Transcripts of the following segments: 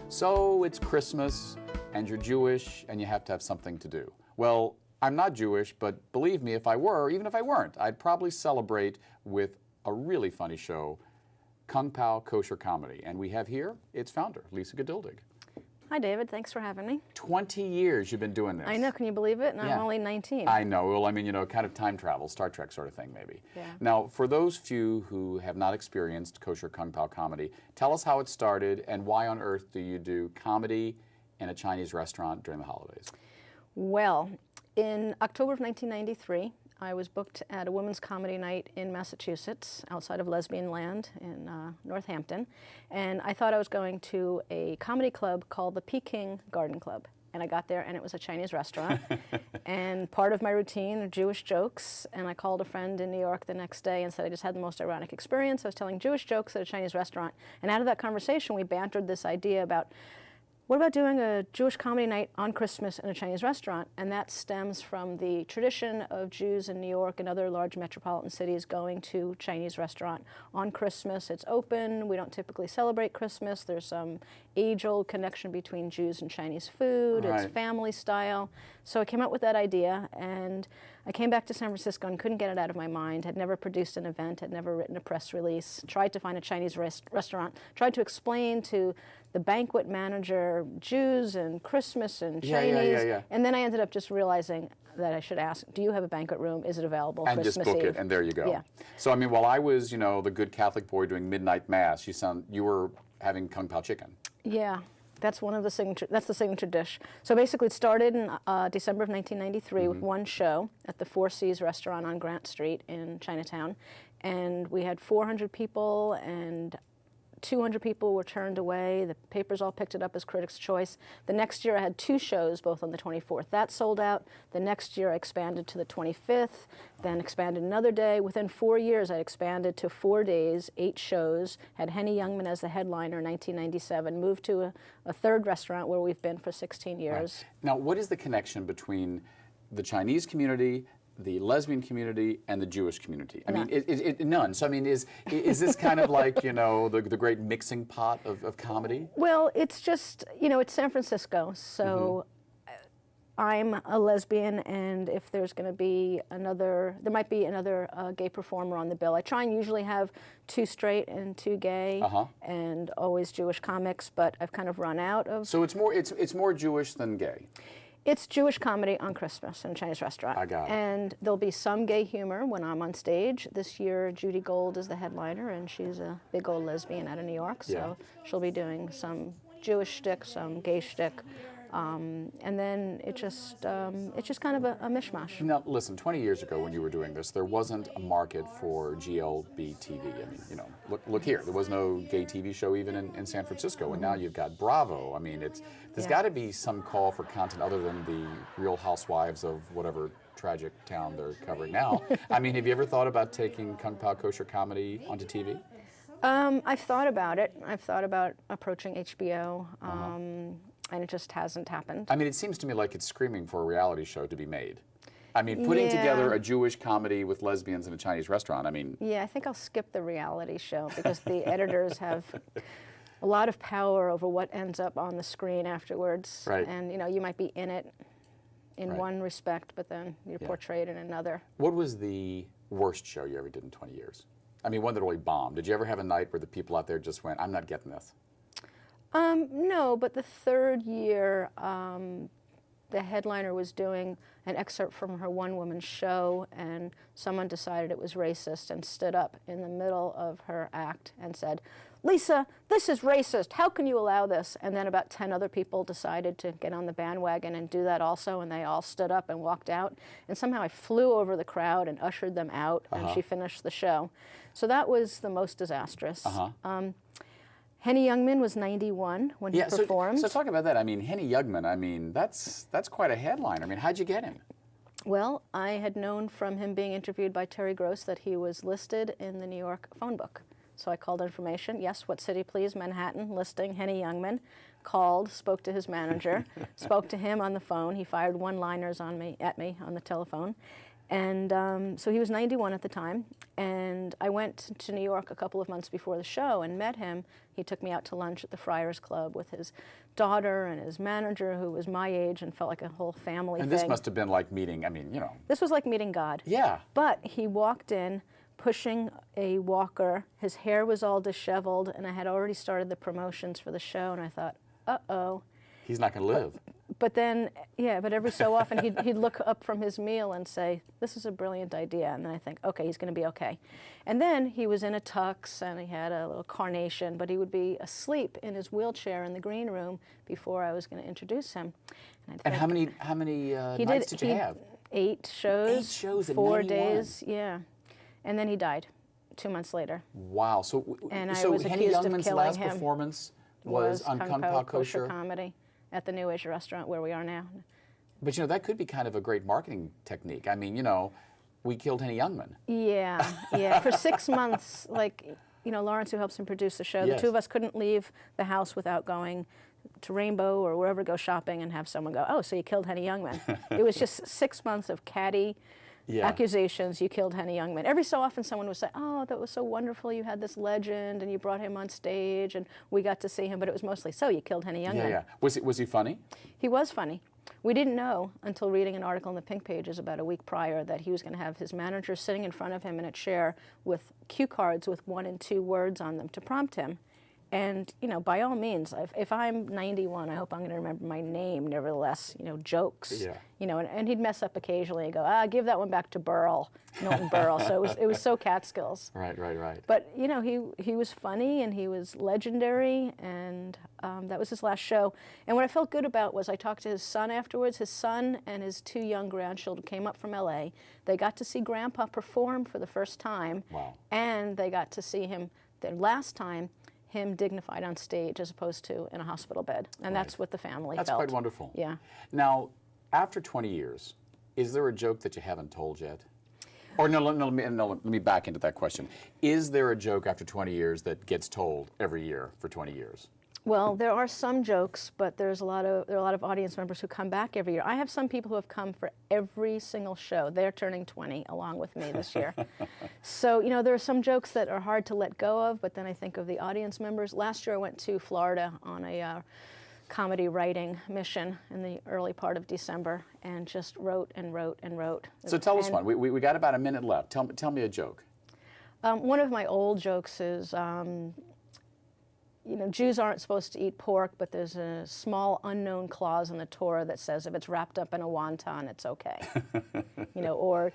So it's Christmas, and you're Jewish, and you have to have something to do. Well, I'm not Jewish, but believe me, if I were, even if I weren't, I'd probably celebrate with a really funny show, Pao Kosher Comedy. And we have here its founder, Lisa Geduldig. Hi, David. Thanks for having me. 20 years you've been doing this. I know. Can you believe it? And I'm only 19. I know. Well, I mean, kind of time travel, Star Trek sort of thing, maybe. Yeah. Now, for those few who have not experienced Kosher Pao Comedy, tell us how it started and why on earth do you do comedy in a Chinese restaurant during the holidays? Well, in October of 1993, I was booked at a women's comedy night in Massachusetts, outside of Lesbian Land in Northampton, and I thought I was going to a comedy club called the Peking Garden Club. And I got there, and it was a Chinese restaurant, and part of my routine are Jewish jokes, and I called a friend in New York the next day and said I just had the most ironic experience. I was telling Jewish jokes at a Chinese restaurant, and out of that conversation, we bantered this idea about, what about doing a Jewish comedy night on Christmas in a Chinese restaurant? And that stems from the tradition of Jews in New York and other large metropolitan cities going to Chinese restaurant on Christmas. It's open. We don't typically celebrate Christmas. There's some age-old connection between Jews and Chinese food. Right. It's family style. So I came up with that idea, and I came back to San Francisco and couldn't get it out of my mind. Had never produced an event, had never written a press release, tried to find a Chinese restaurant, tried to explain to the banquet manager Jews and Christmas and Chinese. Yeah. And then I ended up just realizing that I should ask, do you have a banquet room? Is it available And Christmas just book Eve? it, and there you go. Yeah. So, I mean, while I was, the good Catholic boy doing midnight mass, you were having Kung Pao chicken. Yeah. That's one of the signature. That's the signature dish. So basically, it started in December of 1993 with one show at the Four Seas restaurant on Grant Street in Chinatown, and we had 400 people, and 200 people were turned away. The papers all picked it up as Critics' Choice. The next year I had two shows, both on the 24th. That sold out. The next year I expanded to the 25th, then expanded another day. Within 4 years I expanded to 4 days, 8 shows, had Henny Youngman as the headliner in 1997, moved to a third restaurant where we've been for 16 years. Right. Now, what is the connection between the Chinese community, the lesbian community, and the Jewish community? I mean, none. So, I mean, is this kind of like, the great mixing pot of comedy? Well, it's just, it's San Francisco, so I'm a lesbian, and if there's going to be there might be another gay performer on the bill. I try and usually have 2 straight and 2 gay, and always Jewish comics, but I've kind of run out of... So it's more Jewish than gay? It's Jewish comedy on Christmas in a Chinese restaurant. I got it. And there'll be some gay humor when I'm on stage. This year, Judy Gold is the headliner, and she's a big old lesbian out of New York, so she'll be doing some Jewish shtick, some gay shtick, and then it's just kind of a mishmash. Now, listen, 20 years ago when you were doing this, there wasn't a market for GLB TV. I mean, look here. There was no gay TV show even in San Francisco, and now you've got Bravo. I mean, there's got to be some call for content other than the Real Housewives of whatever tragic town they're covering now. I mean, have you ever thought about taking Pao Kosher Comedy onto TV? I've thought about it. I've thought about approaching HBO. And it just hasn't happened. I mean, it seems to me like it's screaming for a reality show to be made. I mean, putting together a Jewish comedy with lesbians in a Chinese restaurant, I mean... Yeah, I think I'll skip the reality show because the editors have a lot of power over what ends up on the screen afterwards. Right. And, you might be in it in one respect, but then you're portrayed in another. What was the worst show you ever did in 20 years? I mean, one that really bombed. Did you ever have a night where the people out there just went, I'm not getting this? No, but the third year, the headliner was doing an excerpt from her one-woman show, and someone decided it was racist and stood up in the middle of her act and said, Lisa, this is racist. How can you allow this? And then about 10 other people decided to get on the bandwagon and do that also, and they all stood up and walked out. And somehow I flew over the crowd and ushered them out, and she finished the show. So that was the most disastrous. Henny Youngman was 91 when he performed. So talk about that. I mean, Henny Youngman, I mean, that's quite a headline. I mean, how'd you get him? Well, I had known from him being interviewed by Terry Gross that he was listed in the New York phone book. So I called information. Yes, what city, please? Manhattan, listing Henny Youngman. Called, spoke to his manager, spoke to him on the phone. He fired one-liners at me on the telephone. And so he was 91 at the time, and I went to New York a couple of months before the show and met him. He took me out to lunch at the Friars Club with his daughter and his manager, who was my age and felt like a whole family And thing. this must have been like meeting, I mean, you know. This was like meeting God. Yeah. But he walked in pushing a walker. His hair was all disheveled, and I had already started the promotions for the show, and I thought, uh-oh. He's not going to live. But then, yeah, but every so often he'd look up from his meal and say, this is a brilliant idea. And then I think, okay, he's going to be okay. And then he was in a tux and he had a little carnation, but he would be asleep in his wheelchair in the green room before I was going to introduce him. And how many nights did you have? 8 shows. 8 shows in 4 91. days, yeah. And then he died 2 months later. Wow. So, And I so was Henny accused of Youngman's killing last him. performance was on Pao Pao Kosher Comedy at the New Age restaurant where we are now. But, you know, that could be kind of a great marketing technique. I mean, you know, we killed Henny Youngman. Yeah, yeah. For 6 months, like, you know, Lawrence, who helps him produce the show, Yes. the two of us couldn't leave the house without going to Rainbow or wherever, go shopping and have someone go, oh, so you killed Henny Youngman. It was just 6 months of catty accusations, you killed Henny Youngman. Every so often someone would say, oh, that was so wonderful, you had this legend and you brought him on stage and we got to see him, but it was mostly, so you killed Henny Youngman. Yeah, yeah. Was he funny? He was funny. We didn't know until reading an article in the Pink Pages about a week prior that he was going to have his manager sitting in front of him in a chair with cue cards with 1 and 2 words on them to prompt him. And, you know, by all means, if I'm 91, I hope I'm going to remember my name, nevertheless, you know, jokes. Yeah. You know, and he'd mess up occasionally and go, give that one back to Burl, Milton Berle. So it was so Catskills. Right, right, right. But, you know, he was funny and he was legendary, and that was his last show. And what I felt good about was I talked to his son afterwards. His son and his 2 young grandchildren came up from L.A. They got to see Grandpa perform for the first time. Wow. And they got to see him the last time, him dignified on stage as opposed to in a hospital bed. And that's what the family felt. That's quite wonderful. Yeah. Now, after 20 years, is there a joke that you haven't told yet? Or no, let me back into that question. Is there a joke after 20 years that gets told every year for 20 years? Well, there are some jokes, but there are a lot of audience members who come back every year. I have some people who have come for every single show. They're turning 20 along with me this year. So, you know, there are some jokes that are hard to let go of, but then I think of the audience members. Last year I went to Florida on a comedy writing mission in the early part of December and just wrote and wrote and wrote. So tell us one. We got about a minute left. Tell me a joke. One of my old jokes is, you know, Jews aren't supposed to eat pork, but there's a small unknown clause in the Torah that says if it's wrapped up in a wonton, it's okay. You know, or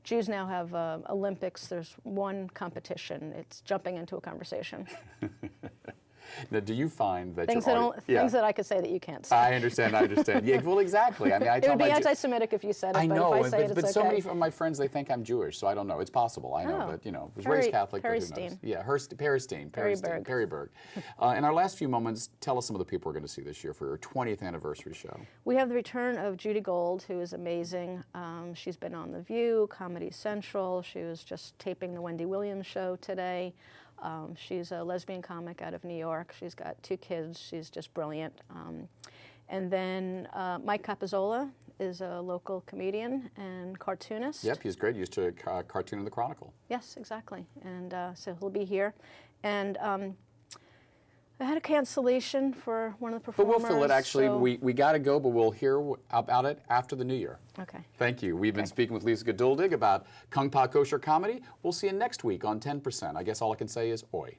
Jews now have Olympics. There's one competition. It's jumping into a conversation. Now, do you find that things that I could say that you can't say? I understand. Yeah, well, exactly. I mean, I it would be anti-Semitic if you said it. I but know, if I say it, it's but okay. so many of my friends, they think I'm Jewish, so I don't know. It's possible. I know, but you know, I was raised Catholic. But who knows? Yeah, Perryberg. In our last few moments, tell us some of the people we're going to see this year for your 20th anniversary show. We have the return of Judy Gold, who is amazing. She's been on The View, Comedy Central. She was just taping the Wendy Williams show today. She's a lesbian comic out of New York. She's got 2 kids. She's just brilliant. And then Mike Capizzola is a local comedian and cartoonist. Yep, he's great. He used to cartoon in the Chronicle. Yes, exactly. And so he'll be here. And I had a cancellation for one of the performers. But we'll fill it, actually. So We got to go, but we'll hear about it after the new year. okay. Thank you. We've been speaking with Lisa Geduldig about Pao Kosher Comedy. We'll see you next week on 10%. I guess all I can say is oi.